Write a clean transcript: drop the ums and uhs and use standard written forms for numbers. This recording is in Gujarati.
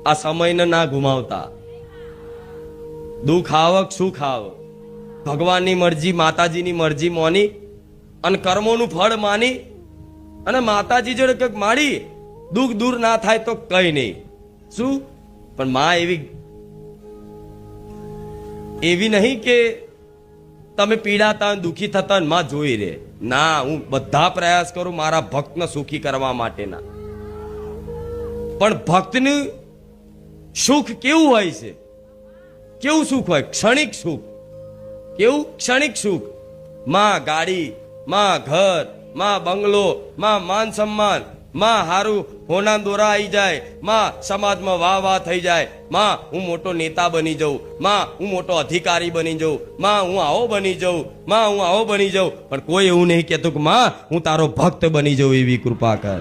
આ સમયને ના ગુમાવતા. દુઃખ આવક સુખ આવ, ભગવાનની મરજી માતાજીની મરજી મોની અને કર્મોનું ફળ માની અને માતાજી જોડે કંઈક માડી દુઃખ દૂર ના થાય તો કઈ નહીં. શું પણ માં એવી નહીં કે તમે પીડાતા દુઃખી થતા માં જોઈ રે. ના, હું બધા પ્રયાસ કરું મારા ભક્તને સુખી કરવા માટેના. પણ ભક્તનું સુખ કેવું હોય છે? કેવું સુખ હોય? ક્ષણિક સુખ. કેવું? ક્ષણિક સુખ. માં ગાડી, માં ઘર, માં બંગલો, માં માન સન્માન, માં હારું હોના દોરા આવી જાય, માં સમાજમાં વાહ થઈ જાય, માં હું મોટો નેતા બની જાઉં, માં હું મોટો અધિકારી બની જાઉં, માં હું આવો બની જાઉં, માં હું આવો બની જાઉં. પણ કોઈ એવું નહીં કહેતું કે માં હું તારો ભક્ત બની જાઉં. એવી કૃપા કર.